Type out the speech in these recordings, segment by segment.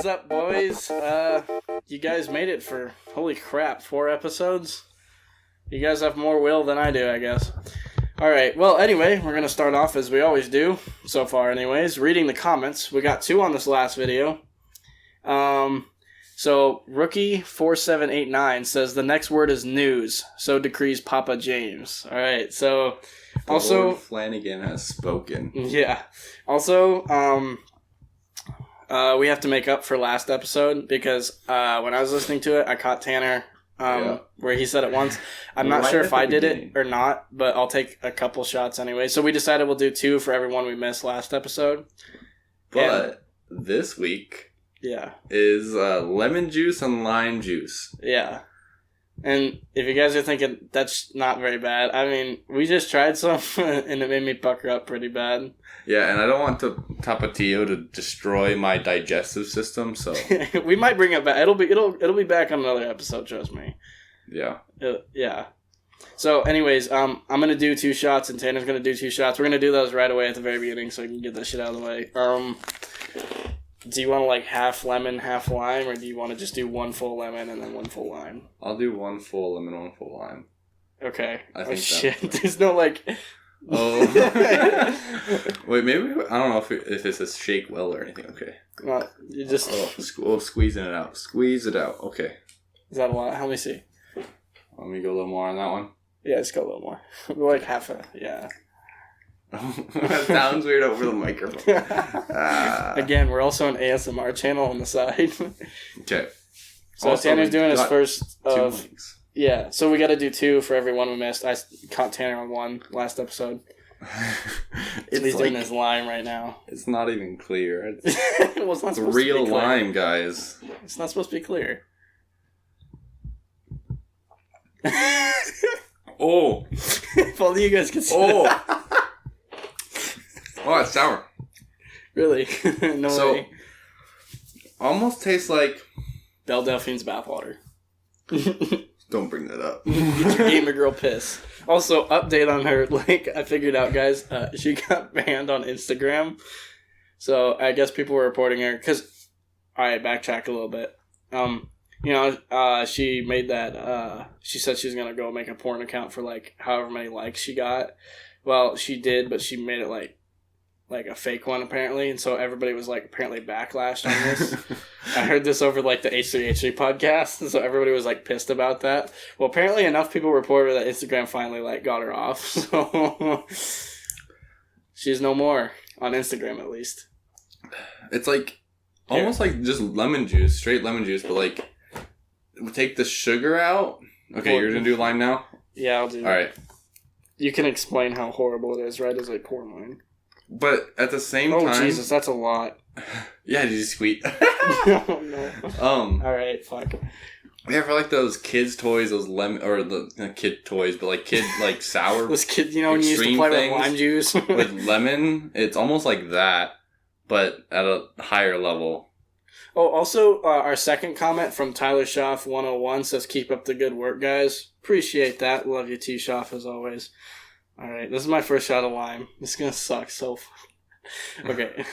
What's up, boys? You guys made it for, holy crap, 4 episodes? You guys have more will than I do, I guess. Alright, well, anyway, we're going to start off as we always do, so far anyways, reading the comments. We got 2 on this last video. So, Rookie4789 says, the next word is news, so decrees Papa James. Alright, so, also... Lord Flanagan has spoken. Yeah. Also, we have to make up for last episode because when I was listening to it, I caught Tanner where he said it once. I'm not sure if I did it or not, but I'll take a couple shots anyway. So we decided we'll do 2 for everyone we missed last episode. But this week is lemon juice and lime juice. Yeah. And if you guys are thinking that's not very bad, I mean, we just tried some and it made me pucker up pretty bad. Yeah, and I don't want the Tapatio to destroy my digestive system, so we might bring it back. It'll be back on another episode, trust me. Yeah. Yeah. So, anyways, I'm gonna do 2 shots and Tanner's gonna do 2 shots. We're gonna do those right away at the very beginning so we can get that shit out of the way. Do you want to like half lemon, half lime, or do you want to just do 1 full lemon and then 1 full lime? I'll do 1 full lemon, 1 full lime. Okay. I think shit. There's no like. Oh. Wait, maybe I don't know if it's a shake well or anything. Okay. You just. Squeezing it out. Squeeze it out. Okay. Is that a lot? Let me see. Let me go a little more on that one. Yeah, just go a little more. Like half a. Yeah. That sounds weird over the microphone. Again, we're also an ASMR channel on the side. Okay. So also, Tanner's doing his first of... 2 links. Yeah, so we got to do 2 for everyone we missed. I caught Tanner on 1 last episode. He's doing his lime right now. It's not even clear. Well, it's not supposed real to be clear. Lime, guys. It's not supposed to be clear. Oh. If only you guys could see that. Oh, it's sour. Really? No way. Almost tastes like Belle Delphine's bathwater. Don't bring that up. Get your gamer girl piss. Also, update on her. Like, I figured out, guys, she got banned on Instagram. So, I guess people were reporting her. Because, alright, backtrack a little bit. She made that, she said she was going to go make a porn account for, like, however many likes she got. Well, she did, but she made it, like a fake one, apparently. And so everybody was, like, apparently backlashed on this. I heard this over, like, the H3H3 podcast. And so everybody was, like, pissed about that. Well, apparently enough people reported that Instagram finally, like, got her off. So she's no more. On Instagram, at least. It's, like, almost like just lemon juice. Straight lemon juice. But, like, take the sugar out. Okay, you're going to do lime now? Yeah, I'll do that. All right. You can explain how horrible it is, right, as I pour mine. But at the same time... Oh, Jesus, that's a lot. Yeah, did you squeak? Oh, no. Alright, fuck. Yeah, for like those kids' toys, those lemon... Or not kid toys, but like kid, like sour... Those kids, when you used to play with lime juice? With lemon, it's almost like that, but at a higher level. Oh, also, our second comment from Tyler Schaff 101 says, keep up the good work, guys. Appreciate that. Love you, T. Schaff, as always. Alright, this is my first shot of lime. This is gonna suck so... Okay.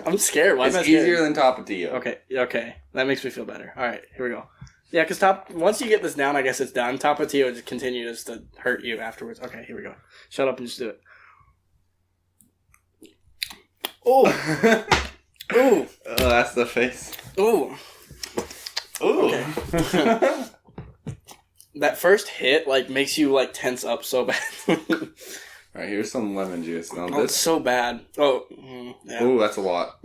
I'm scared. Why am I scared? It's easier than Tapatio. Okay. That makes me feel better. Alright, here we go. Yeah, because once you get this down, I guess it's done. Tapatio just continues to hurt you afterwards. Okay, here we go. Shut up and just do it. Oh! Ooh! Oh, that's the face. Ooh! Ooh! Okay. That first hit, like, makes you, like, tense up so bad. Alright, here's some lemon juice. Now it's so bad. Oh, yeah. Ooh, that's a lot.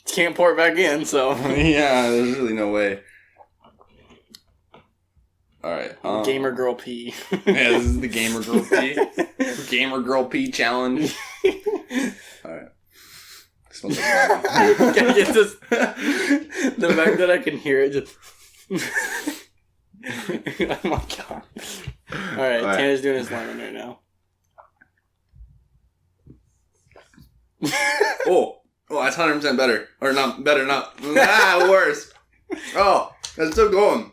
Can't pour it back in, so. Yeah, there's really no way. Alright. Gamer Girl Pee. Yeah, this is the Gamer Girl Pee. Gamer Girl Pee challenge. Alright. Smells like lemon. Can I get this? The fact that I can hear it just... Oh my god. Alright, Tanner's doing his lemon right now. Oh, that's 100% better. Or not better, not. Worse. Oh, that's still going.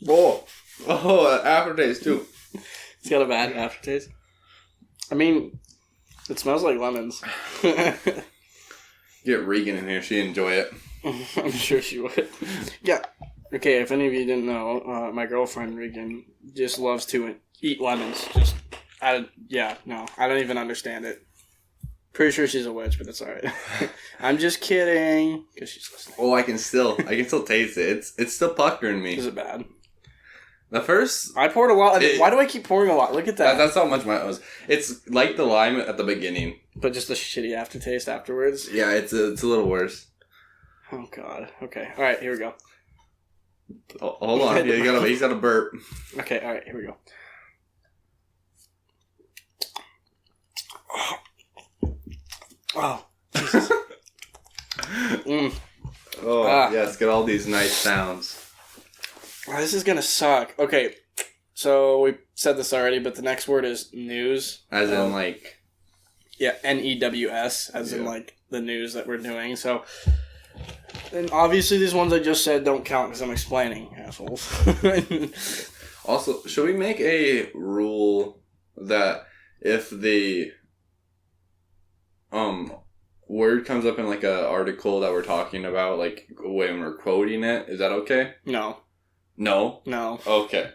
Oh, aftertaste too. It's got a bad aftertaste. I mean, it smells like lemons. Get Regan in here. She'd enjoy it. I'm sure she would. Yeah. Okay, if any of you didn't know, my girlfriend, Regan, just loves to eat lemons. I don't even understand it. Pretty sure she's a witch, but that's alright. I'm just kidding. Because she's listening. Oh, I can still taste it. It's still puckering me. Is it bad? The first... I poured a lot. Why do I keep pouring a lot? Look at that. That's how much mine was. It's like the lime at the beginning. But just a shitty aftertaste afterwards? Yeah, it's a little worse. Oh, God. Okay. Alright, here we go. Oh, hold on. He's got a burp. Okay, alright, here we go. Oh, Jesus. Yes, get all these nice sounds. This is gonna suck. Okay, so we said this already, but the next word is news. As in, like... Yeah, NEWS, as in, like, the news that we're doing. So, and obviously these ones I just said don't count because I'm explaining, assholes. Also, should we make a rule that if the... word comes up in like a article that we're talking about, like when we're quoting it, is that okay? No. Okay.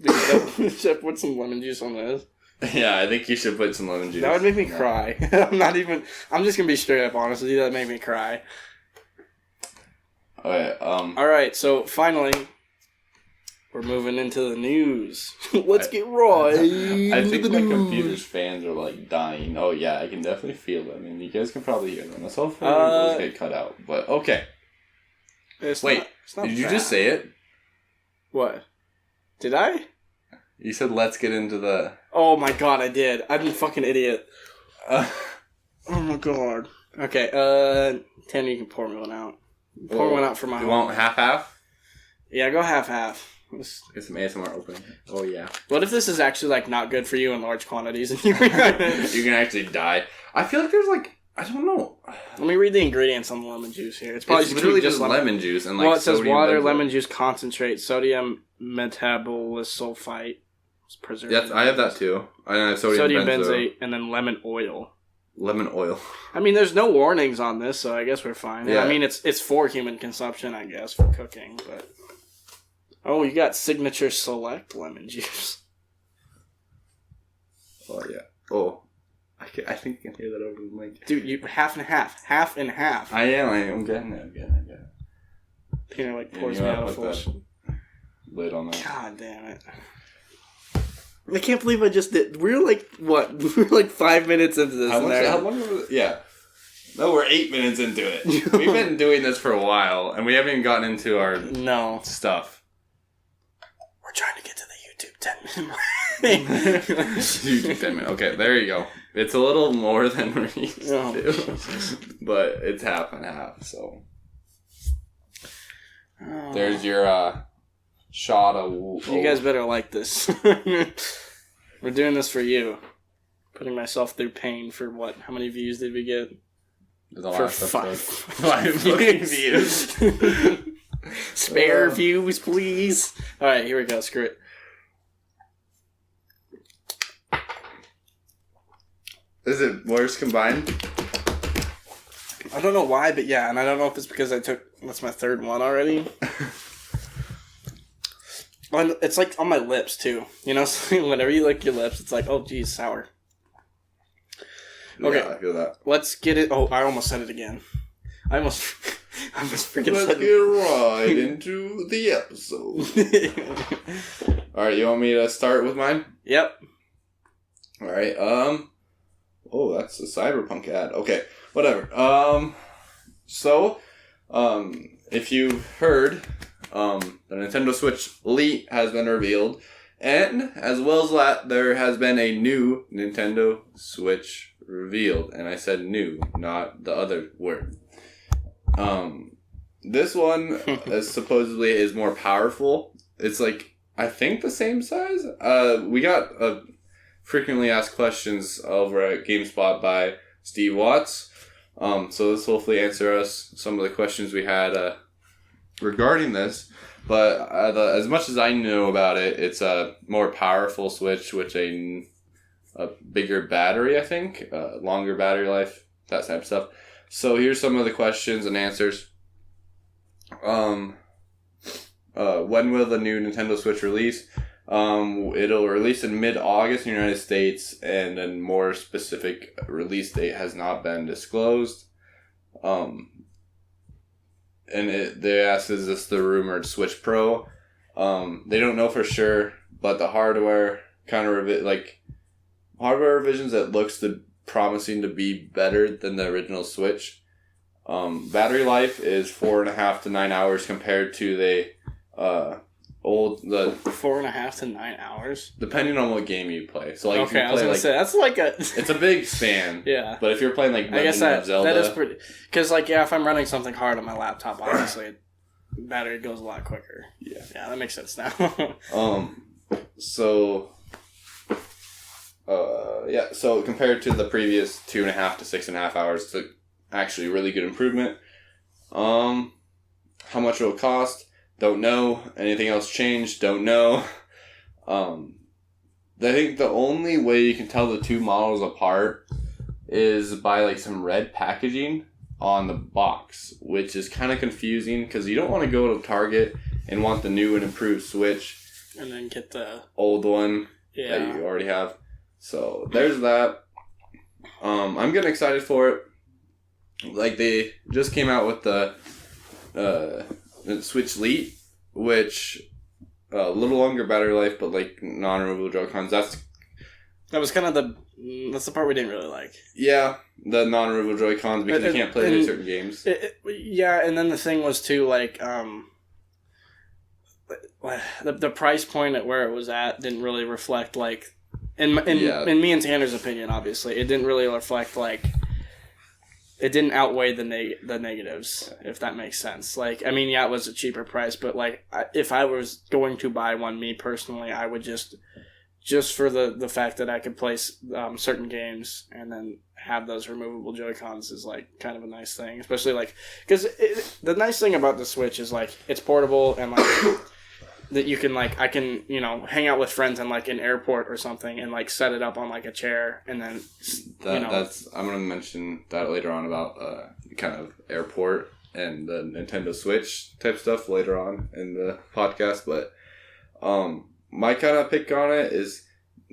Should I put some lemon juice on this? Yeah, I think you should put some lemon juice. That would make me cry. I'm just gonna be straight up honest with you. That would make me cry. Okay. Alright, so finally, we're moving into the news. Let's get right. I think my computer's fans are like dying. Oh yeah, I can definitely feel them, and you guys can probably hear them. So hopefully those get cut out. But okay. Wait, did you just say it? What? Did I? You said let's get into the... Oh my god, I did. I'm a fucking idiot. Oh my god. Okay, Tanner, you can pour me one out. Pour one out for my... You want half-half? Yeah, go half-half. Get some ASMR opening. Oh, yeah. What if this is actually, like, not good for you in large quantities? And you're can actually die. I feel like there's, like... I don't know. Let me read the ingredients on the lemon juice here. It's probably literally just lemon juice and, like, well, it says water, benzoate. lemon juice concentrate, sodium metabosulfite. Yes, I have that, too. I have sodium benzoate, and then lemon oil. Lemon oil. I mean, there's no warnings on this, so I guess we're fine. Yeah. I mean, it's for human consumption, I guess, for cooking, but... Oh, you got Signature Select lemon juice. Oh, yeah. Oh. I think you can hear that over the mic. Dude, you half and half. Half and half. I am getting it. Peter, like, pours me out a full... Lid on that. God damn it. I can't believe I just did... We're like, what? We're like 5 minutes into this. How long was it? Yeah. No, we're 8 minutes into it. We've been doing this for a while, and we haven't even gotten into our stuff. We're trying to get to the YouTube 10 minute YouTube 10 minute. Okay, there you go. It's a little more than we're used to. But it's half and half, so. There's your shot of... You guys better like this. We're doing this for you. Putting myself through pain for what? How many views did we get? For 5 views. Spare views, please. Alright, here we go. Screw it. Is it worse combined? I don't know why, but yeah, and I don't know if it's because that's my third one already. And it's like on my lips too, you know. So whenever you lick your lips, it's like, oh, geez, sour. Okay, yeah, I feel that. Let's get it. Oh, I almost said it again. I almost freaking Let's said get right into the episode. All right, you want me to start with mine? Yep. All right. Oh, that's a Cyberpunk ad. Okay, whatever. If you've heard, the Nintendo Switch Lite has been revealed, and as well as that, there has been a new Nintendo Switch revealed, and I said new, not the other word. This one supposedly is more powerful. It's like, I think the same size. We got frequently asked questions over at GameSpot by Steve Watts. So this will hopefully answer us some of the questions we had regarding this. But as much as I know about it, it's a more powerful Switch with a bigger battery, I think, longer battery life, that type of stuff. So here's some of the questions and answers. When will the new Nintendo Switch release? It'll release in mid-August in the United States, and a more specific release date has not been disclosed. They asked, is this the rumored Switch Pro? They don't know for sure, but the hardware hardware revisions that looks promising to be better than the original Switch. Battery life is 4.5 to 9 hours compared to the 4.5 to 9 hours, depending on what game you play. So like, okay, I was gonna say that's like a. It's a big span. Yeah, but if you're playing like I guess Zelda, that is pretty. Because if I'm running something hard on my laptop, obviously, battery goes a lot quicker. Yeah, that makes sense now. So compared to the previous 2.5 to 6.5 hours, it's actually a really good improvement. How much it will cost? Don't know. Anything else changed? Don't know. I think the only way you can tell the two models apart is by some red packaging on the box, which is kind of confusing because you don't want to go to Target and want the new and improved Switch and then get the old one that you already have. So there's that. I'm getting excited for it. They just came out with the Switch Lite, which a little longer battery life, but non-removable Joy-Cons. That was kind of that's the part we didn't really like. Yeah, the non-removable Joy-Cons because you can't play any certain games. And then the thing was too the price point at where it was at didn't really reflect in me and Tanner's opinion, obviously it didn't really reflect it didn't outweigh the negatives, if that makes sense. It was a cheaper price, but if I was going to buy one, me personally, I would just for the fact that I could play certain games and then have those removable Joy-Cons is kind of a nice thing, especially because the nice thing about the Switch is it's portable and that you can I can hang out with friends in an airport or something and set it up on a chair and then that's I'm gonna mention that later on about kind of airport and the Nintendo Switch type stuff later on in the podcast. But my kind of pick on it is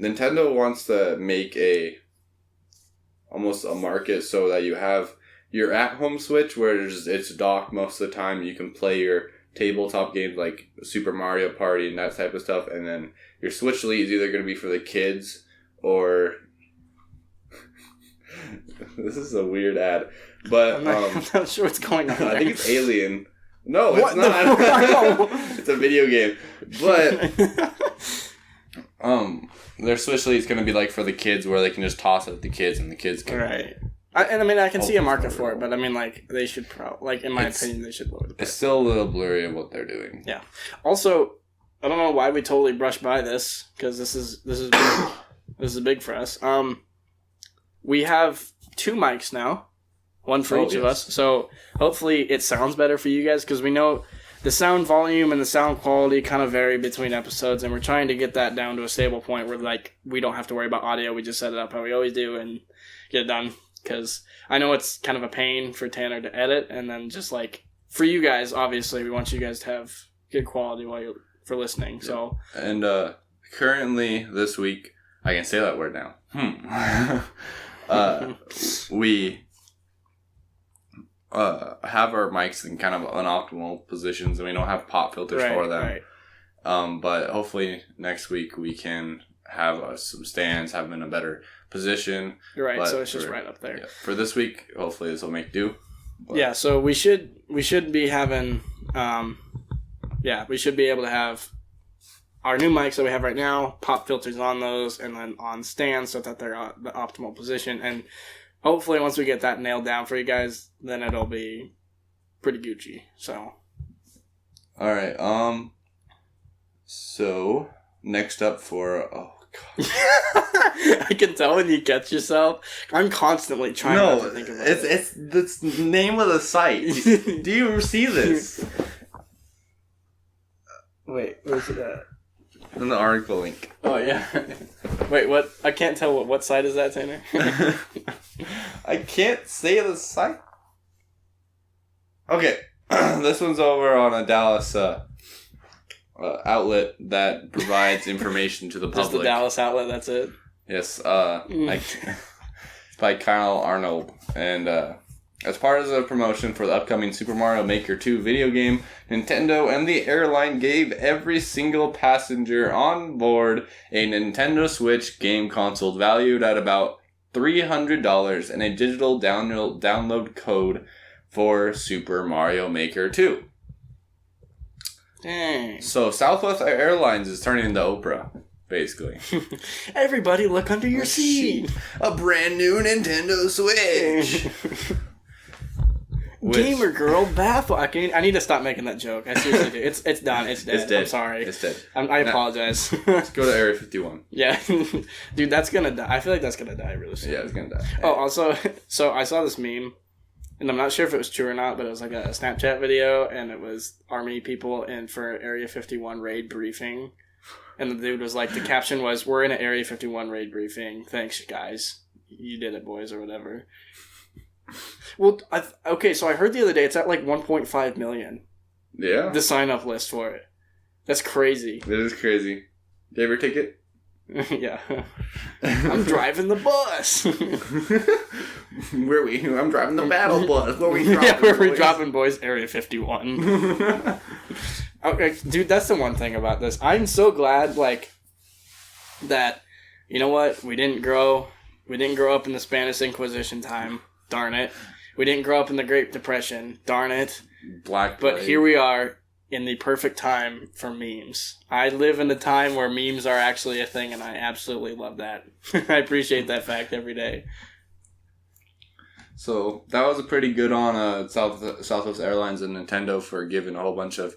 Nintendo wants to make almost a market so that you have your at-home Switch where it's docked most of the time. You can play your tabletop games like Super Mario Party and that type of stuff, and then your Switch Lite is either going to be for the kids or this is a weird ad, but I'm not sure what's going on. I think it's Alien. No, it's not. It's a video game, but their Switch Lite is going to be for the kids where they can just toss it at the kids and the kids can. Right. I can see a market for it, but they should in my opinion, they should lower the price. It's still a little blurry of what they're doing. Yeah. Also, I don't know why we totally brushed by this because this is big. This is big for us. We have 2 mics now, one for each of us. So hopefully it sounds better for you guys because we know the sound volume and the sound quality kind of vary between episodes, and we're trying to get that down to a stable point where we don't have to worry about audio. We just set it up how we always do and get it done. Because I know it's kind of a pain for Tanner to edit, and then just for you guys, obviously, we want you guys to have good quality for listening. So and currently this week, I can say that word now. We have our mics in kind of unoptimal positions, and we don't have pop filters for them. Right. But hopefully next week we can have some stands, have them in a better position. Right, so it's just right up there. Yeah, for this week, hopefully this will make do. But. Yeah, so we should be having, we should be able to have our new mics that we have right now, pop filters on those, and then on stands so that they're at the optimal position. And hopefully once we get that nailed down for you guys, then it'll be pretty Gucci. So. All right. So next up for I can tell when you catch yourself. I'm constantly trying not to think about it. It's the name of the site. Do you see this? Wait, where's it at? In the article link. Oh, yeah. Wait, what? I can't tell what site is that, Tanner? I can't say the site. Okay, this one's over on a Dallas outlet that provides information to the public. Just the Dallas outlet, that's it? Yes, it's by Kyle Arnold. And as part of the promotion for the upcoming Super Mario Maker 2 video game, Nintendo and the airline gave every single passenger on board a Nintendo Switch game console valued at about $300 and a digital download code for Super Mario Maker 2. Dang. So Southwest Airlines is turning into Oprah, basically. Everybody look under your seat. A brand new Nintendo Switch. Gamer girl baffle. I need to stop making that joke. I seriously do. It's done. It's dead. It's dead. I'm sorry. It's dead. I apologize. Let's go to Area 51. Yeah. Dude, that's gonna die. I feel like that's gonna die really soon. Yeah, it's gonna die. Oh, also, so I saw this meme, and I'm not sure if it was true or not, but it was like a Snapchat video, and it was Army people in for Area 51 raid briefing. And the dude was like, the caption was, "We're in an Area 51 raid briefing. Thanks, guys. You did it, boys," or whatever. Well, okay, so I heard the other day it's at like 1.5 million. Yeah. The sign-up list for it. That's crazy. It is crazy. Do you ever take it? Yeah. I'm driving the bus. Where we? I'm driving the battle bus. Where we dropping? Yeah, where we dropping, boys? Area 51. Okay, dude, that's the one thing about this. I'm so glad, like, that, you know what? We didn't grow up in the Spanish Inquisition time. Darn it. We didn't grow up in the Great Depression. Darn it. Black But here we are in the perfect time for memes. I live in the time where memes are actually a thing, and I absolutely love that. I appreciate that fact every day. So that was a pretty good on Southwest Airlines and Nintendo for giving a whole bunch of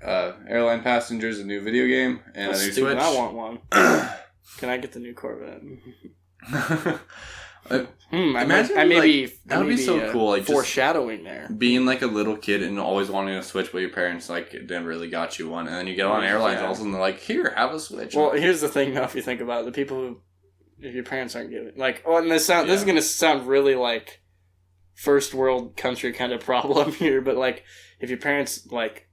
airline passengers a new video game and a new Switch. I want one. Can I get the new Corvette? Imagine I may that would be so cool. Like foreshadowing there, being like a little kid and always wanting a Switch, but your parents like never really got you one, and then you get on airlines, all of a sudden they're like, "Here, have a Switch." Well, here's the thing, though. If you think about it, the people who, if your parents aren't giving, like, oh, and this is gonna sound really like first world country kind of problem here, but like, if your parents like.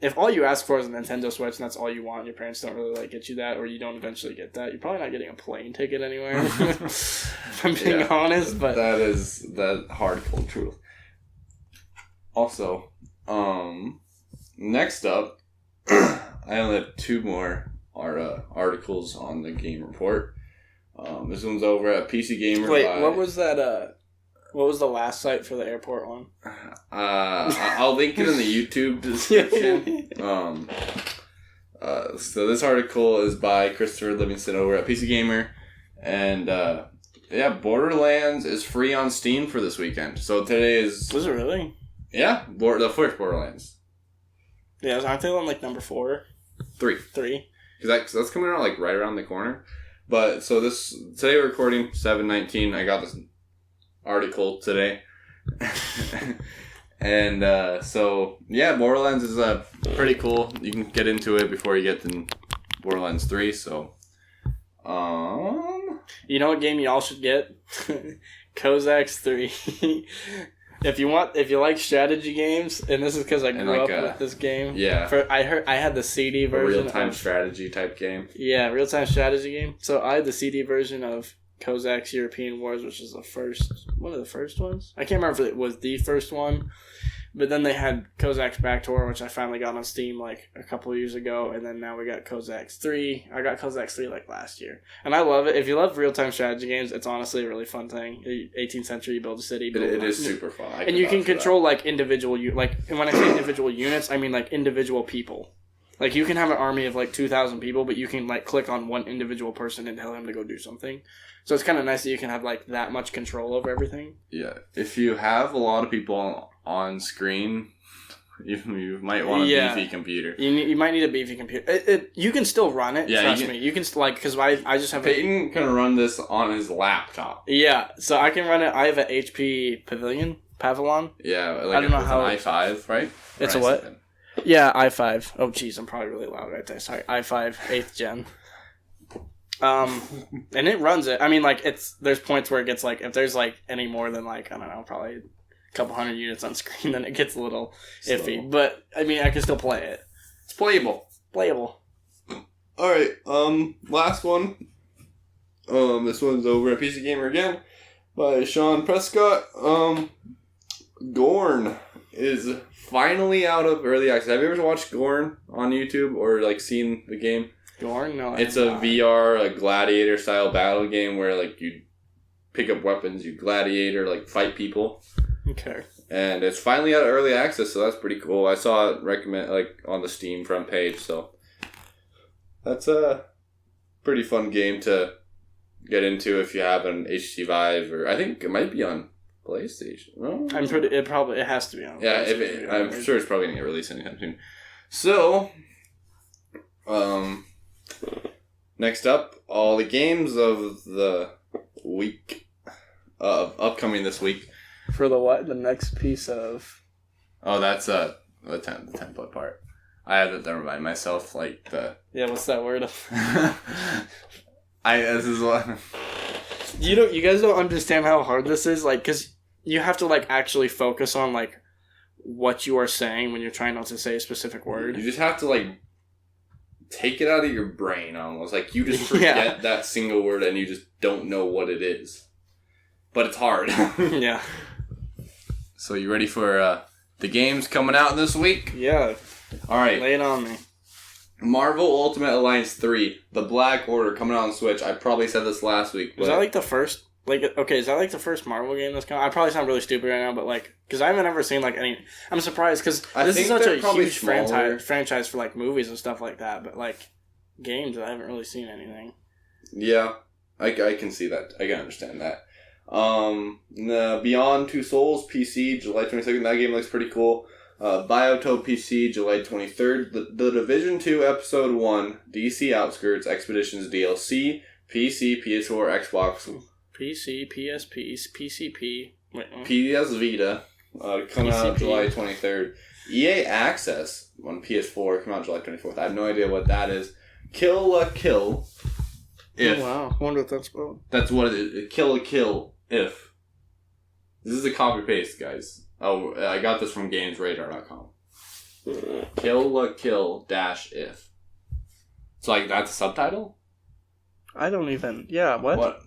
If all you ask for is a Nintendo Switch and that's all you want, your parents don't really like get you that, or you don't eventually get that, you're probably not getting a plane ticket anywhere. If I'm being honest, but that is the hard cold truth. Also, next up, I only have two more articles on the Game Report. This one's over at PC Gamer. Wait, what was that? What was the last site for the airport one? I'll link it in the YouTube description. So this article is by Christopher Livingston over at PC Gamer. And, Borderlands is free on Steam for this weekend. So today is... Was it really? Yeah, the first Borderlands. Yeah, aren't they on, like, number 4? 3. Because that's coming out, like, right around the corner. But, so today we're recording 7/19. I got this article today. And Borderlands is pretty cool. You can get into it before you get to Borderlands 3. So you know what game y'all should get? Cossacks 3. If you like strategy games, and this is because I grew up with this game. Yeah. I had the CD version. Real-time strategy type game. Yeah, real-time strategy game. So I had the CD version of Cossacks European Wars, which is one of the first ones. I can't remember if it was the first one, but then they had Cossacks Backdoor, which I finally got on Steam like a couple of years ago, and then now we got Cossacks 3. I got Cossacks 3 like last year, and I love it. If you love real-time strategy games, it's honestly a really fun thing. 18th century, you build a city. It is super fun. And you can control like individual, and when I say individual units, I mean like individual people. Like, you can have an army of, 2,000 people, but you can, click on one individual person and tell him to go do something. So it's kind of nice that you can have, that much control over everything. Yeah. If you have a lot of people on screen, you might want a beefy computer. You might need a beefy computer. You can still run it, trust me. You can, because I just have... Peyton can run this on his laptop. Yeah, so I can run it. I have an HP Pavilion. Yeah, I don't know how... an i5, right? It's a what? 7. Yeah, i5. Oh, jeez, I'm probably really loud right there. Sorry, i5, 8th gen. And it runs it. I mean, there's points where it gets, if there's, any more than, I don't know, probably couple hundred units on screen, then it gets a little So. iffy. But, I mean, I can still play it. It's playable. Playable. Alright, last one. This one's over at PC Gamer again by Sean Prescott. Gorn is finally out of early access. Have you ever watched Gorn on YouTube or like seen the game? Gorn? No, It's a VR, a gladiator style battle game where like you pick up weapons, you gladiator, like fight people. Okay. And it's finally out of early access, so that's pretty cool. I saw it on the Steam front page, so that's a pretty fun game to get into if you have an HTC Vive, or I think it might be on PlayStation. No? It has to be on. Yeah, I'm sure it's probably gonna get released anytime soon. So, next up, all the games of the week, upcoming this week. For the what? The next piece of. Oh, that's the template part. I had to remind myself Yeah, what's that word? This is what. You guys don't understand how hard this is, like, because you have to like actually focus on like what you are saying when you're trying not to say a specific word. You just have to like take it out of your brain almost. Like you just forget that single word and you just don't know what it is. But it's hard. Yeah. So you ready for the games coming out this week? Yeah. All right. Lay it on me. Marvel Ultimate Alliance 3, The Black Order, coming out on Switch. I probably said this last week. Is that like the first? Is that like the first Marvel game that's coming? I probably sound really stupid right now, but like, because I haven't ever seen like any. I'm surprised because this is such a huge franchise for like movies and stuff like that. But like games, I haven't really seen anything. Yeah, I can see that. I can understand that. Beyond Two Souls PC, July 22nd. That game looks pretty cool. Biotope PC, July 23rd. The Division 2 Episode 1, DC Outskirts Expeditions DLC, PC, PS4, Xbox. PC, PSP, PCP. PS Vita, coming out July 23rd. EA Access on PS4, coming out July 24th. I have no idea what that is. Kill la Kill. If. Oh, wow. I wonder what that's about. That's what it is. Kill la Kill. If. This is a copy paste, guys. Oh, I got this from GamesRadar.com. Kill la Kill dash if. So, like, that's a subtitle? I don't even. Yeah, what?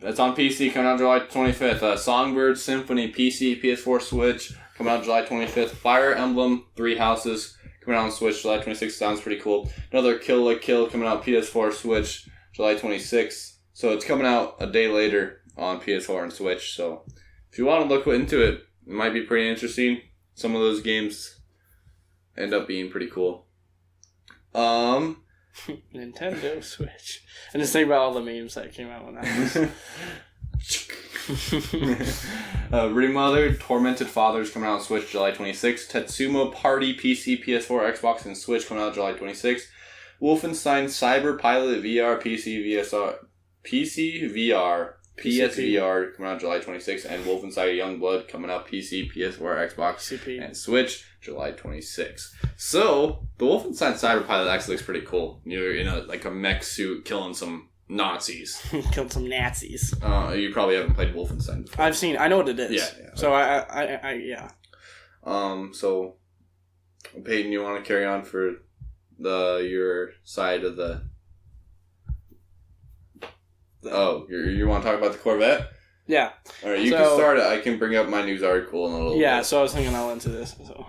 It's on PC, coming out July 25th. Songbird Symphony, PC, PS4, Switch, coming out July 25th. Fire Emblem, 3 Houses, coming out on Switch, July 26th. Sounds pretty cool. Another Kill la Kill, coming out PS4, Switch, July 26th. So it's coming out a day later on PS4 and Switch. So if you want to look into it, it might be pretty interesting. Some of those games end up being pretty cool. Nintendo Switch. And just think about all the memes that came out when that was. Remothered Tormented Fathers coming out on Switch July 26th. Tetsumo Party PC, PS4, Xbox, and Switch coming out July 26th. Wolfenstein Cyber Pilot VR PC VR PSVR coming out July 26th, and Wolfenstein Youngblood coming out PC, PS4, Xbox, CP. and Switch July 26th. So the Wolfenstein Cyber Pilot actually looks pretty cool. You're in a mech suit killing some Nazis. Killed some Nazis. You probably haven't played Wolfenstein before. I know what it is. Yeah. So I yeah. So Peyton, you want to carry on for your side of the? Oh, you want to talk about the Corvette? Yeah. All right, you can start it. I can bring up my news article in a little bit. Yeah, so I was thinking I'll into this. So.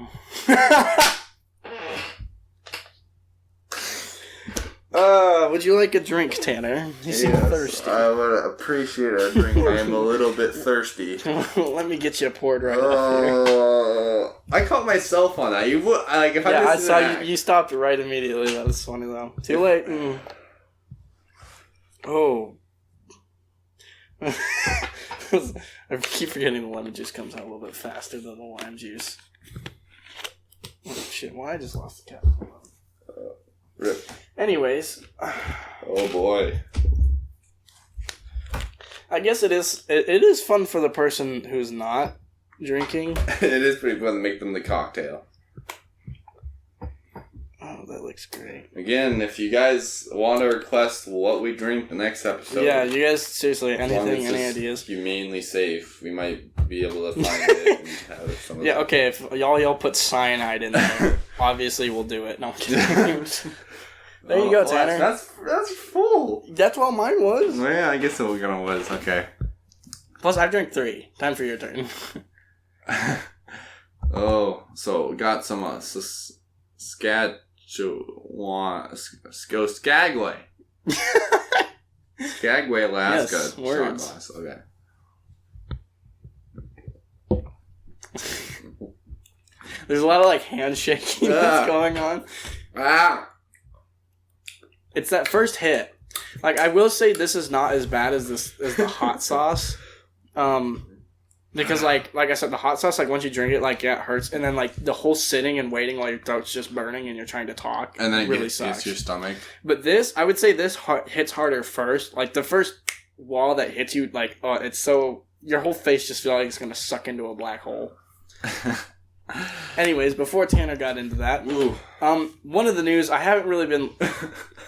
Would you like a drink, Tanner? You seem thirsty. I would appreciate a drink. I am a little bit thirsty. Let me get you poured right off here. I caught myself on that. I saw you stopped right immediately. That was funny, though. Too late. Oh. I keep forgetting the lemon juice comes out a little bit faster than the lime juice. Oh, shit. Why I just lost the cap? Rip. Anyways. Oh, boy. I guess it is fun for the person who's not drinking. It is pretty fun to make them the cocktail. Oh, that looks great. Again, if you guys want to request what we drink the next episode. Yeah, you guys, seriously, any ideas? Humanely safe. We might be able to find it and have some of Yeah, that. okay, if y'all put cyanide in there, obviously we'll do it. No, I'm kidding. There you go, Tanner. That's full. That's what mine was. Well, yeah, I guess it was. Okay. Plus, I drank 3. Time for your turn. Oh, so got some Skagway. Skagway, Alaska. Yes, words. Shot glass. Okay. There's a lot of like handshaking that's going on. It's that first hit. Like I will say, this is not as bad as the hot sauce. Because like I said, the hot sauce, like once you drink it, like yeah, it hurts, and then like the whole sitting and waiting while your throat's just burning and you're trying to talk, and then it really gets sucks. your stomach. But this, I would say, this hits harder first. Like the first wall that hits you, like oh, it's so your whole face just feels like it's gonna suck into a black hole. Anyways, before Tanner got into that, one of the news I haven't really been.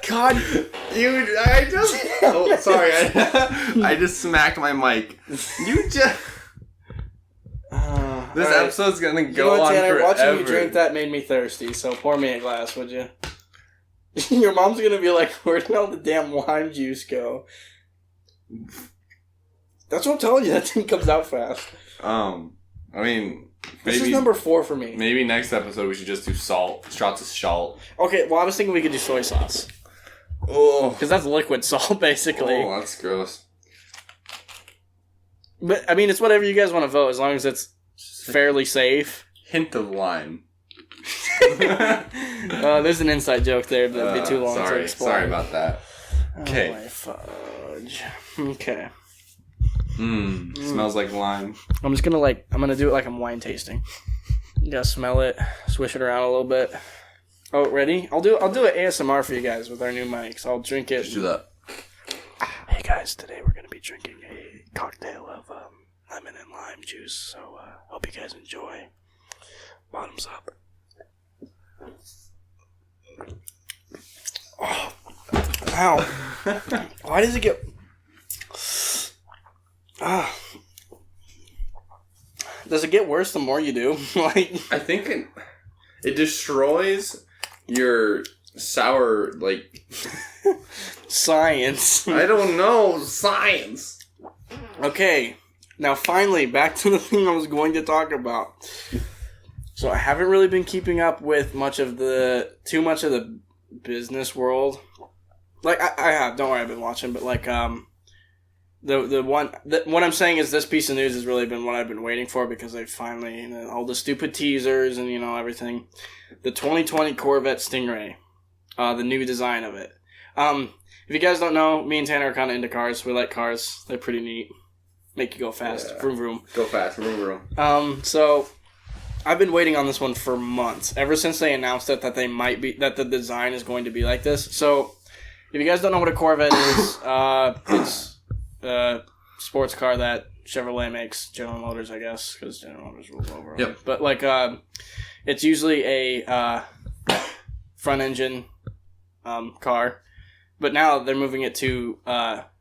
God, I just. Oh, sorry, I just smacked my mic. You just. This episode's gonna go on Tanner, forever. Watching you drink that made me thirsty, so pour me a glass, would you? Your mom's gonna be like, where did all the damn lime juice go? That's what I'm telling you, that thing comes out fast. I mean, this is number 4 for me. Maybe next episode we should just do shots of salt. Okay, well I was thinking we could do soy sauce. Oh. Because that's liquid salt, basically. Oh, that's gross. But, I mean, it's whatever you guys want to vote, as long as it's fairly safe. Hint of lime. There's an inside joke there, but that'd be too long to explain. Sorry about that. Okay. Oh, my fudge. Okay. Smells like lime. I'm just gonna I'm gonna do it like I'm wine tasting. You gotta smell it, swish it around a little bit. Oh, ready? I'll do an ASMR for you guys with our new mics. I'll drink it. Just do that. Hey guys, today we're gonna be drinking a cocktail of lemon and lime juice. So hope you guys enjoy. Bottoms up. Oh, ow! Why does it get? Does it get worse the more you do? Like, I think it destroys your sour, like... Science. I don't know. Science. Okay. Now, finally, back to the thing I was going to talk about. So, I haven't really been keeping up with too much of the business world. Like, I have. Don't worry, I've been watching. But, like, what I'm saying is this piece of news has really been what I've been waiting for because they finally, all the stupid teasers and, everything. The 2020 Corvette Stingray. The new design of it. If you guys don't know, me and Tanner are kind of into cars. We like cars. They're pretty neat. Make you go fast. Yeah. Vroom, vroom. Go fast. Vroom, vroom. So I've been waiting on this one for months. Ever since they announced it, that the design is going to be like this. So if you guys don't know what a Corvette is, it's a sports car that Chevrolet makes. General Motors, I guess, because General Motors rules over. Yep. But it's usually a front engine car. But now they're moving it to,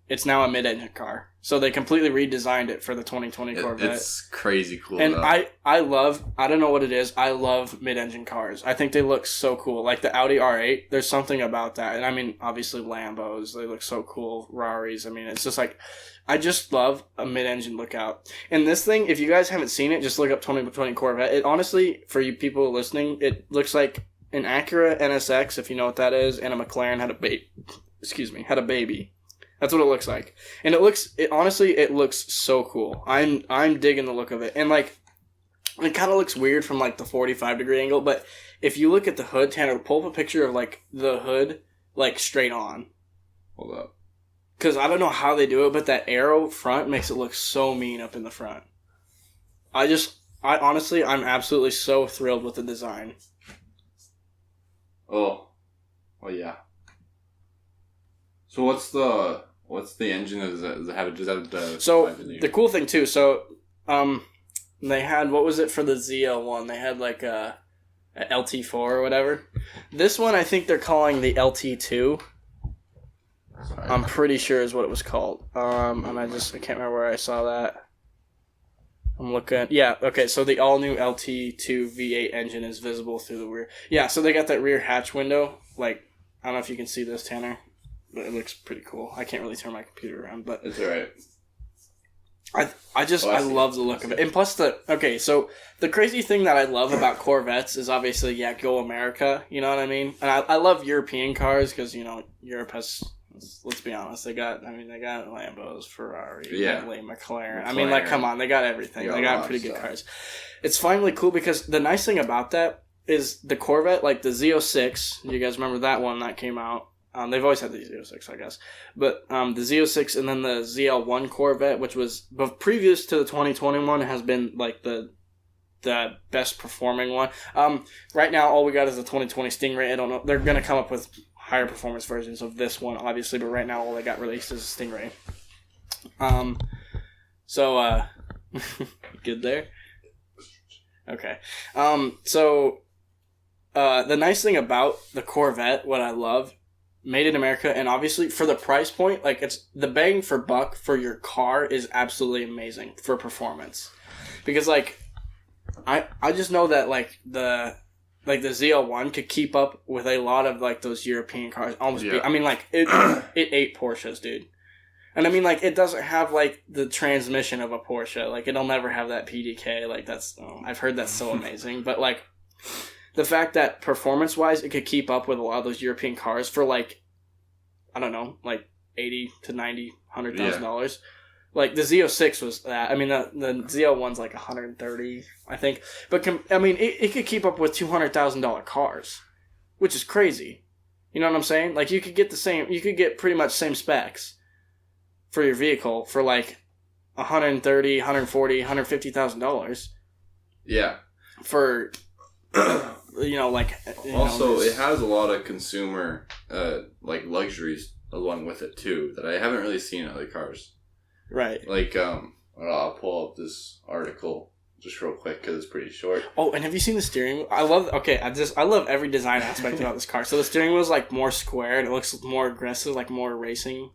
it's now a mid-engine car. So they completely redesigned it for the 2020 Corvette. It's crazy cool. And I don't know what it is, I love mid-engine cars. I think they look so cool. Like the Audi R8, there's something about that. And I mean, obviously Lambos, they look so cool. Raris, I mean, it's just like, I just love a mid-engine lookout. And this thing, if you guys haven't seen it, just look up 2020 Corvette. It honestly, for you people listening, it looks like an Acura NSX, if you know what that is, and a McLaren had a baby. That's what it looks like. And it looks so cool. I'm digging the look of it. And like, it kind of looks weird from like the 45-degree angle, but if you look at the hood, Tanner, pull up a picture of like the hood, like straight on. Hold up. Because I don't know how they do it, but that arrow front makes it look so mean up in the front. I'm absolutely so thrilled with the design. Oh yeah. So what's the engine? Does it have the? So the cool thing too. So they had, what was it for the ZL1? They had like a LT4 or whatever. This one I think they're calling the LT2. Sorry. I'm pretty sure is what it was called. And I can't remember where I saw that. I'm looking. Yeah, okay, so the all-new LT2 V8 engine is visible through the rear. Yeah, so they got that rear hatch window. Like, I don't know if you can see this, Tanner, but it looks pretty cool. I can't really turn my computer around, but... It's alright. I love the look of it. And plus so the crazy thing that I love about Corvettes is obviously, go America, you know what I mean? And I love European cars because, Europe has, let's be honest, they got Lambos, Ferrari, Bentley, McLaren. I mean, come on, they got everything. They got pretty good cars. It's finally cool because the nice thing about that is the Corvette, like the Z06, you guys remember that one that came out? They've always had the Z06, I guess. But the Z06 and then the ZL1 Corvette, which was previous to the 2021, has been like the best performing one. Right now, all we got is the 2020 Stingray. I don't know. They're going to come up with higher performance versions of this one, obviously. But right now, all they got released is a Stingray. Good there? Okay. The nice thing about the Corvette, what I love, made in America, and obviously for the price point, like it's the bang for buck for your car is absolutely amazing for performance. Because like I just know that the ZL1 could keep up with a lot of like those European cars. I mean like it ate Porsches, dude. And I mean like it doesn't have like the transmission of a Porsche. Like it'll never have that PDK. Like I've heard that's so amazing. But like the fact that performance-wise, it could keep up with a lot of those European cars for like, I don't know, like $80,000 to $90,000, $100,000. Like the Z06 was that. I mean, the ZL1's like $130,000, I think. But it could keep up with $200,000 cars, which is crazy. You know what I'm saying? Like you could get pretty much same specs for your vehicle for like $130,000, $140,000, $150,000. Yeah. For it has a lot of consumer luxuries along with it too that I haven't really seen in other cars. Right. Like I'll pull up this article just real quick because it's pretty short. Oh, and have you seen the steering wheel? I love every design aspect about this car. So the steering wheel is like more square and it looks more aggressive, like more racing.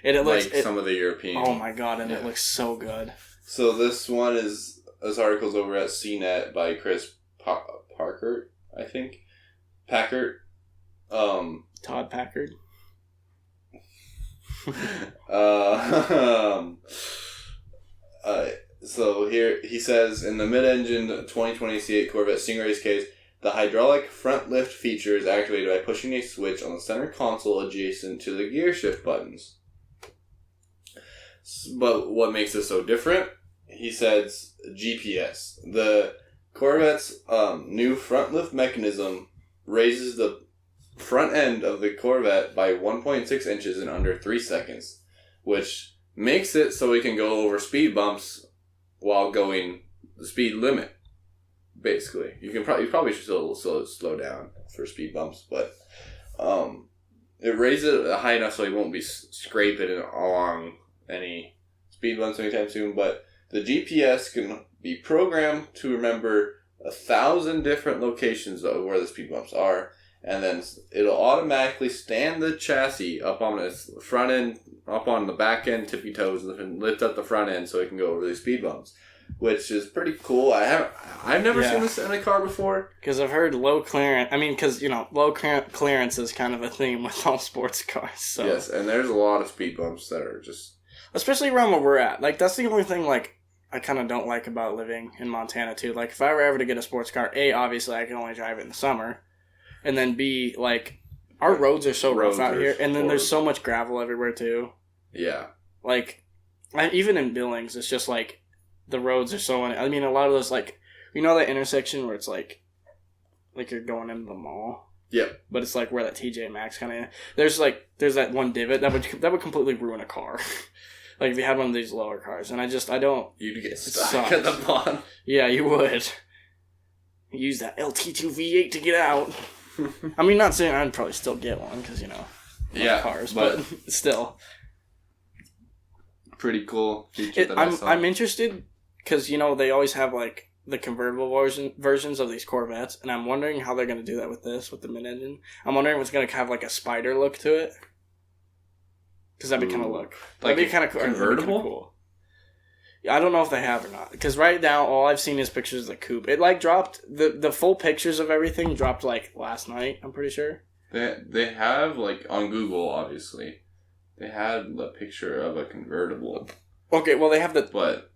Some of the European. Oh my god, and it looks so good. So this article's over at CNET by Chris Parker, I think. Packard. Todd Packard. So here he says, in the mid-engine 2020 C8 Corvette Stingray's case, the hydraulic front lift feature is activated by pushing a switch on the center console adjacent to the gear shift buttons. But what makes this so different? He says GPS. The Corvette's new front lift mechanism raises the front end of the Corvette by 1.6 inches in under 3 seconds, which makes it so we can go over speed bumps while going the speed limit. Basically, you probably should still slow down for speed bumps, but it raises it high enough so you won't be scraping it along any speed bumps anytime soon. But the GPS can be programmed to remember 1,000 different locations of where the speed bumps are, and then it'll automatically stand the chassis up on its front end, up on the back end tippy toes, and lift up the front end so it can go over these speed bumps, which is pretty cool. I've never seen this in a car before. Because I've heard low clearance. I mean, because low clearance is kind of a theme with all sports cars. So. Yes, and there's a lot of speed bumps that are just, especially around where we're at. Like that's the only thing I kind of don't like about living in Montana too. Like if I were ever to get a sports car, A, obviously I can only drive it in the summer. And then B, like, our roads are so rough out here. And then there's so much gravel everywhere, too. Yeah. Like, even in Billings, it's just, like, the roads are so... I mean, a lot of those, like... You know that intersection where it's, like you're going into the mall? Yep. But it's, like, where that TJ Maxx kind of... There's that one divot that would completely ruin a car. Like, if you had one of these lower cars. And I don't... You'd get stuck at the bottom. Yeah, you would. Use that LT2 V8 to get out. I mean, not saying I'd probably still get one because cars, but still, pretty cool. I'm interested because they always have like the convertible versions of these Corvettes, and I'm wondering how they're going to do that with the mid-engine. I'm wondering if it's going to have like a spider look to it because that'd be kind of that'd be kind of convertible. Cool. I don't know if they have or not. Because right now, all I've seen is pictures of the coop. It, like, dropped... The full pictures of everything dropped, like, last night, I'm pretty sure. They have, like, on Google, obviously, they had the picture of a convertible. Okay, well, they have the... But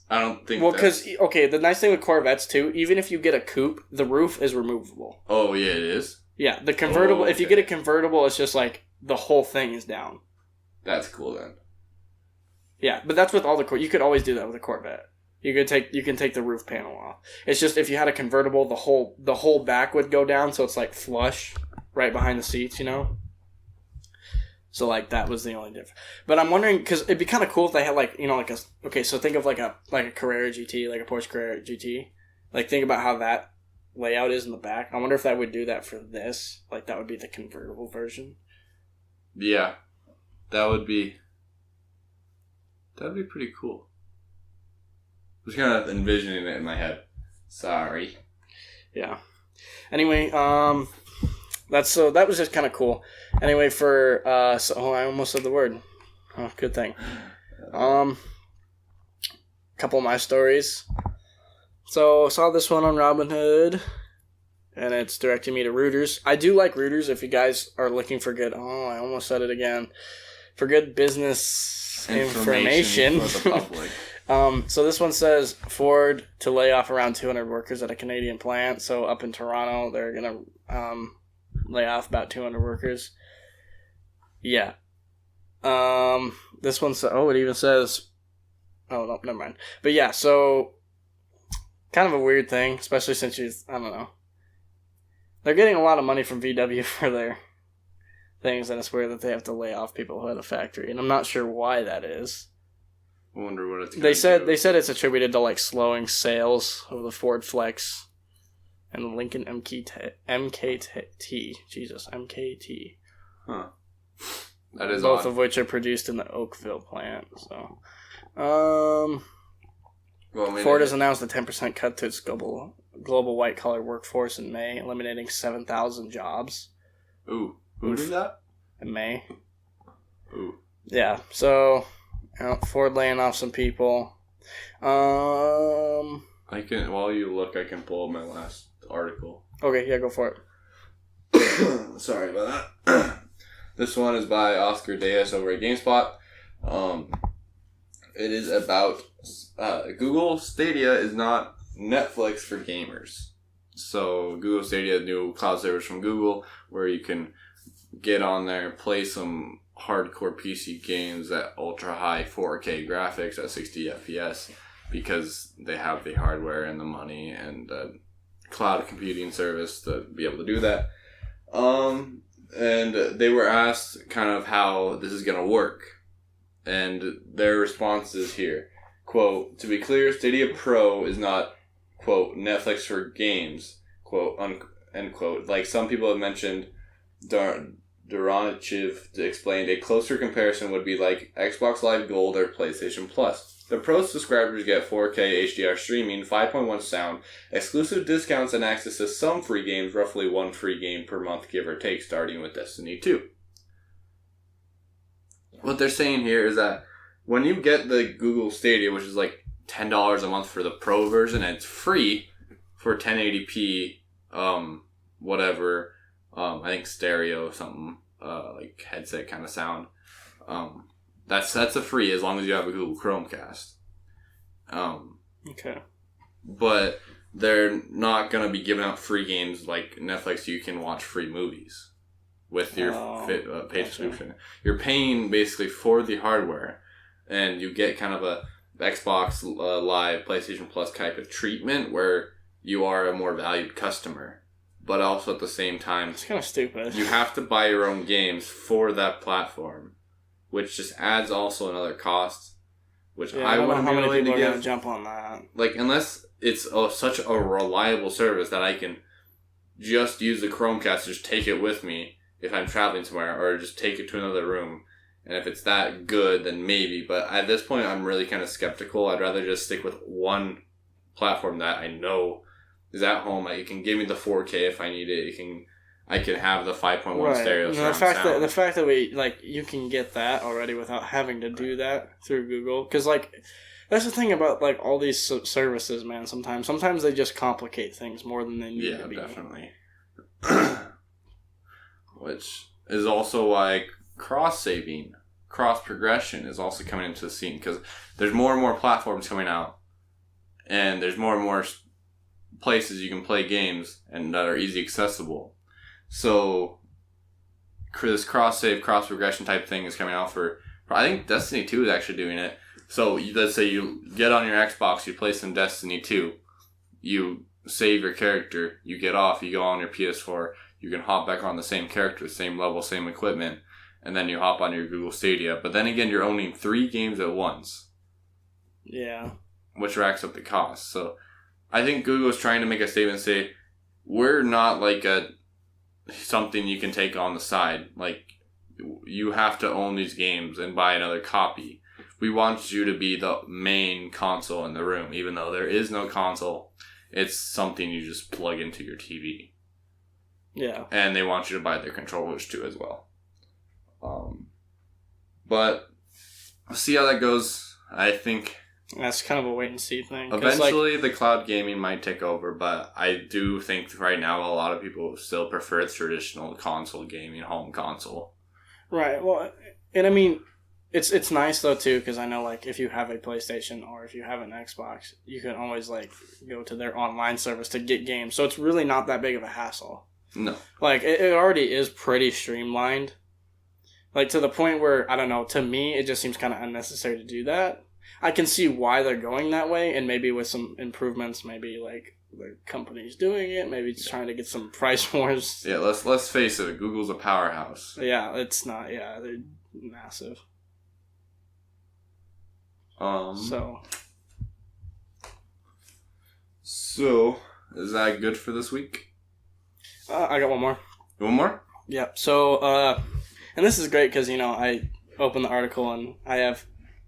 I don't think because, okay, the nice thing with Corvettes, too, even if you get a coupe, the roof is removable. Oh, yeah, it is? Yeah, the convertible... If you get a convertible, it's just, like, the whole thing is down. That's cool, then. Yeah, but that's with all the... You could always do that with a Corvette. You can take the roof panel off. It's just if you had a convertible, the whole back would go down, so it's, like, flush right behind the seats, you know? So, like, that was the only difference. But I'm wondering, because it'd be kind of cool if they had, like, you know, like a... Okay, so think of, like a Carrera GT, like a Porsche Carrera GT. Like, think about how that layout is in the back. I wonder if that would do that for this. Like, that would be the convertible version. Yeah. That would be... That'd be pretty cool. I was kind of envisioning it in my head. Sorry. Yeah. Anyway, that was just kind of cool. Anyway, I almost said the word. Oh, good thing. Couple of my stories. So, saw this one on Robinhood, and it's directing me to Reuters. I do like Reuters if you guys are looking for good... Oh, I almost said it again. For good business information. For the public. So this one says Ford to lay off around 200 workers at a Canadian plant. So up in Toronto, they're going to lay off about 200 workers. Yeah. This one says... Oh, it even says... Oh, no, never mind. But yeah, so... Kind of a weird thing, especially since I don't know. They're getting a lot of money from VW for their things, and it's weird that they have to lay off people who had a factory, and I'm not sure why that is. I wonder what it's. They said it's attributed to like slowing sales of the Ford Flex and the Lincoln MKT. Jesus, MKT. Huh. That is both odd. of which are produced in the Oakville plant. So, Ford has announced a 10% cut to its global white-collar workforce in May, eliminating 7,000 jobs. Ooh. Who did that? In May. Ooh. Yeah, so Ford laying off some people. While you look, I can pull up my last article. Okay, yeah, go for it. Sorry about that. This one is by Oscar Diaz over at GameSpot. It is about Google Stadia is not Netflix for gamers. So Google Stadia, new cloud service from Google, where you can get on there, play some hardcore PC games at ultra high 4K graphics at 60 FPS because they have the hardware and the money and cloud computing service to be able to do that. And they were asked kind of how this is going to work. And their response is here. Quote, to be clear, Stadia Pro is not, quote, Netflix for games, quote, end quote. Like some people have mentioned, Duranichev explained a closer comparison would be like Xbox Live Gold or PlayStation Plus. The Pro subscribers get 4K HDR streaming, 5.1 sound, exclusive discounts, and access to some free games, roughly one free game per month, give or take, starting with Destiny 2. What they're saying here is that when you get the Google Stadia, which is like $10 a month for the Pro version, and it's free for 1080p, whatever, I think stereo something, like headset kind of sound. That's a free as long as you have a Google Chromecast. Okay. But they're not going to be giving out free games like Netflix. You can watch free movies with your paid subscription. You're paying basically for the hardware, and you get kind of a Xbox Live, PlayStation Plus type of treatment where you are a more valued customer. But also at the same time, it's kind of stupid. You have to buy your own games for that platform, which just adds also another cost. Which I wouldn't be willing to jump on that. Like, unless it's such a reliable service that I can just use the Chromecast, just take it with me if I'm traveling somewhere, or just take it to another room. And if it's that good, then maybe. But at this point, I'm really kind of skeptical. I'd rather just stick with one platform that I know is at home. Like, it can give me the 4K if I need it. It can I can have the 5.1 right. stereo And surround the sound. fact that we like you can get that already without having to do that through Google, because like that's the thing about like all these services, man. Sometimes they just complicate things more than they need to be. Yeah, definitely. Which is also why cross-saving, cross-progression is also coming into the scene, because there's more and more platforms coming out, and there's more and more places you can play games and that are easy accessible. So this cross-save, cross-progression type thing is coming out for I think Destiny 2 is actually doing it. So let's say you get on your Xbox, you play some Destiny 2, you save your character, you get off, you go on your PS4, you can hop back on the same character, same level, same equipment, and then you hop on your Google Stadia. But then again, you're owning 3 games at once. Yeah. Which racks up the cost. So I think Google is trying to make a statement and say, we're not like something you can take on the side. Like, you have to own these games and buy another copy. We want you to be the main console in the room, even though there is no console. It's something you just plug into your TV. Yeah. And they want you to buy their controllers too as well. But we'll see how that goes. I think that's kind of a wait and see thing. Eventually the cloud gaming might take over, but I do think right now a lot of people still prefer traditional console gaming, home console. Right. Well, and I mean, it's nice though too, because I know like if you have a PlayStation or if you have an Xbox, you can always like go to their online service to get games. So it's really not that big of a hassle. No. Like it already is pretty streamlined. Like to the point where I don't know. To me, it just seems kind of unnecessary to do that. I can see why they're going that way, and maybe with some improvements, maybe like the company's doing it, maybe it's trying to get some price wars. Yeah, let's face it, Google's a powerhouse. Yeah, it's not. Yeah, they're massive. So is that good for this week? I got one more. One more? Yeah. So and this is great because I opened the article and I have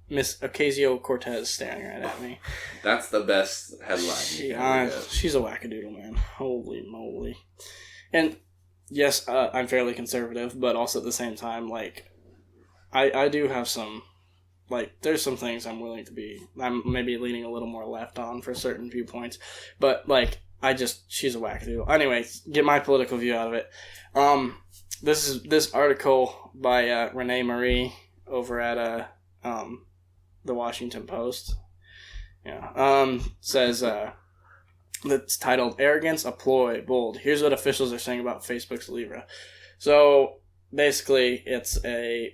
Miss Ocasio-Cortez staring right at me. That's the best headline. She's a wackadoodle, man. Holy moly. And yes, I'm fairly conservative, but also at the same time, like, I do have some, like, there's some things I'm maybe leaning a little more left on for certain viewpoints, but, like, she's a wackadoodle. Anyway, get my political view out of it. This article by Renee Marie over at the Washington Post. Yeah. Says that's titled "Arrogance, a Ploy, Bold." Here's what officials are saying about Facebook's Libra. So basically, it's a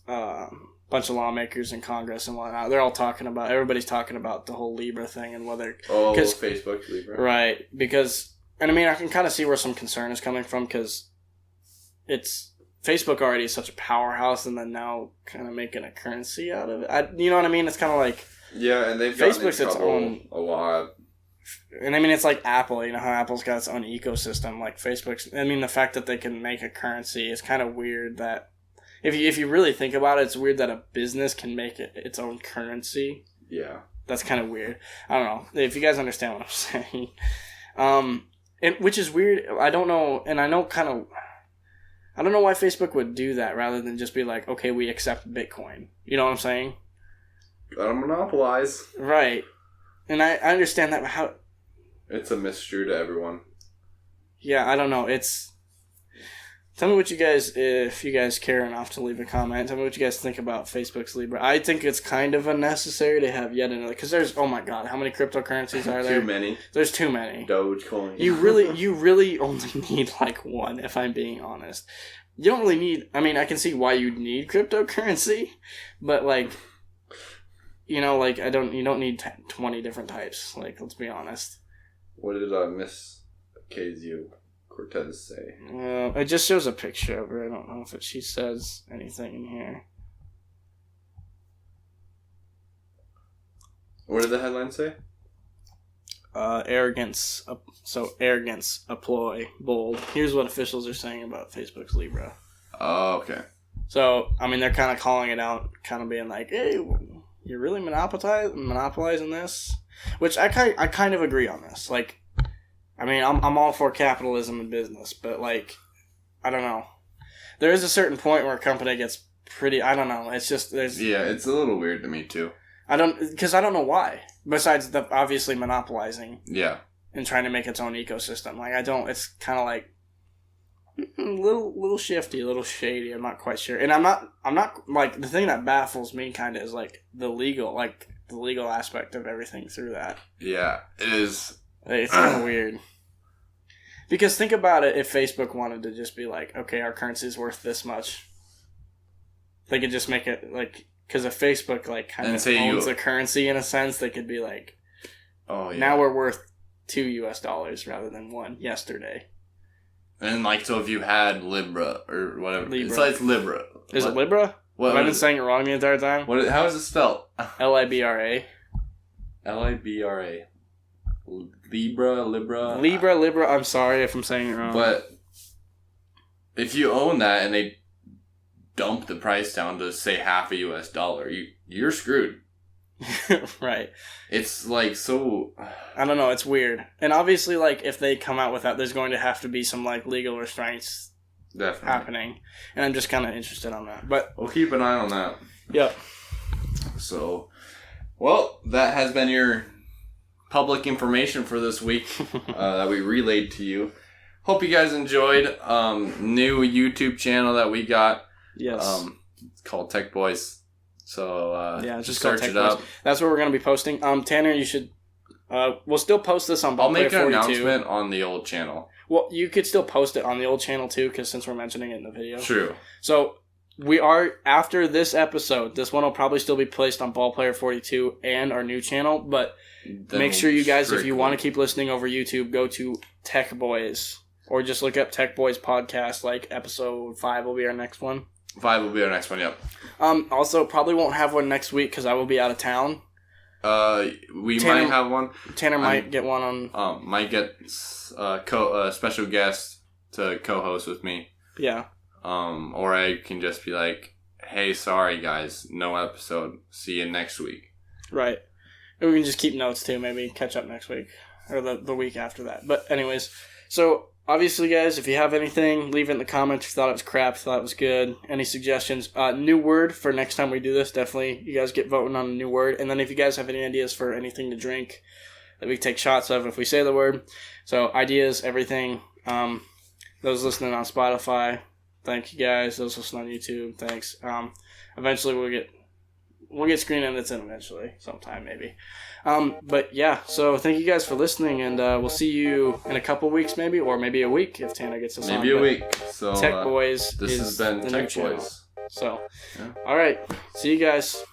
bunch of lawmakers in Congress and whatnot. They're all everybody's talking about the whole Libra thing and whether Facebook Libra, right? Because I can kind of see where some concern is coming from because it's. Facebook already is such a powerhouse, and then now kind of making a currency out of it. You know what I mean? It's kind of like and they've Facebook's its own a lot. And it's like Apple. You know how Apple's got its own ecosystem. Like Facebook's. The fact that they can make a currency is kind of weird. That if you really think about it, it's weird that a business can make its own currency. Yeah, that's kind of weird. I don't know if you guys understand what I'm saying. Which is weird. I don't know, and I know kind of. I don't know why Facebook would do that rather than just be like, okay, we accept Bitcoin. You know what I'm saying? Gotta monopolize. Right. And I understand that, but how... It's a mystery to everyone. Yeah, I don't know. Tell me what you guys, if you guys care enough to leave a comment, tell me what you guys think about Facebook's Libra. I think it's kind of unnecessary to have yet another, because there's, oh my god, how many cryptocurrencies are there? Too many. There's too many. Dogecoin. You really only need like one, if I'm being honest. You don't really need, I can see why you'd need cryptocurrency, but like, you don't need 20 different types, like, let's be honest. What did Miss Ocasio-Cortez say? It just shows a picture of her. I don't know if she says anything in here. What did the headline say? Arrogance, a ploy, bold. Here's what officials are saying about Facebook's Libra. Oh, okay. So, they're kind of calling it out, kind of being like, hey, you're really monopolizing this? Which I kind of agree on this. Like, I mean, I'm all for capitalism and business, but like, I don't know. There is a certain point where a company gets pretty. I don't know. It's just there's. Yeah, it's a little weird to me too. Because I don't know why. Besides the obviously monopolizing. Yeah. And trying to make its own ecosystem. Like I don't. It's kind of like little shifty, a little shady. I'm not quite sure. And I'm not like the thing that baffles me kind of is like the legal aspect of everything through that. Yeah, it is. It's kind of weird. Because think about it, if Facebook wanted to just be like, okay, our currency is worth this much, they could just make it like, because if Facebook like kind of owns the currency in a sense, they could be like, oh yeah, now we're worth $2 rather than $1 yesterday. And like, so if you had Libra or whatever, it's Libra. Is it Libra? Have I been saying it wrong the entire time? How is it spelled? Libra. Libra. Libra. I'm sorry if I'm saying it wrong. But if you own that and they dump the price down to say half a US dollar, you're screwed. Right. It's like so. I don't know. It's weird. And obviously, like if they come out with that, there's going to have to be some like legal restraints happening. And I'm just kind of interested on that. But we'll keep an eye on that. Yep. So, well, that has been your public information for this week that we relayed to you. Hope you guys enjoyed. New YouTube channel that we got. Yes. It's called Tech Boiz. So yeah, just search it up. That's where we're going to be posting. Tanner, you should. We'll still post this on. I'll make an announcement on the old channel. Well, you could still post it on the old channel too, because since we're mentioning it in the video. True. So we are after this episode. This one will probably still be placed on Ballplayer42 and our new channel, but then make sure you guys, if you want to keep listening over YouTube, go to Tech Boiz or just look up Tech Boiz podcast. Like episode 5 will be our next one. 5 will be our next one. Yep. Also, probably won't have one next week because I will be out of town. Might have one. Tanner might get one on. Might get special guest to co-host with me. Yeah. Or I can just be like, hey, sorry guys, no episode. See you next week. Right. And we can just keep notes too. Maybe catch up next week or the week after that. But anyways, so. Obviously, guys, if you have anything, leave it in the comments. If you thought it was crap, thought it was good. Any suggestions? New word for next time we do this. Definitely, you guys get voting on a new word. And then if you guys have any ideas for anything to drink that we take shots of if we say the word. So, ideas, everything. Those listening on Spotify, thank you guys. Those listening on YouTube, thanks. Eventually, we'll get screen edits in eventually. Sometime, maybe. But yeah, so thank you guys for listening, and we'll see you in a couple weeks, maybe, or maybe a week if Tanner gets us on. Maybe a week. So Tech Boiz. This has been Tech Boiz. So, yeah. All right, see you guys.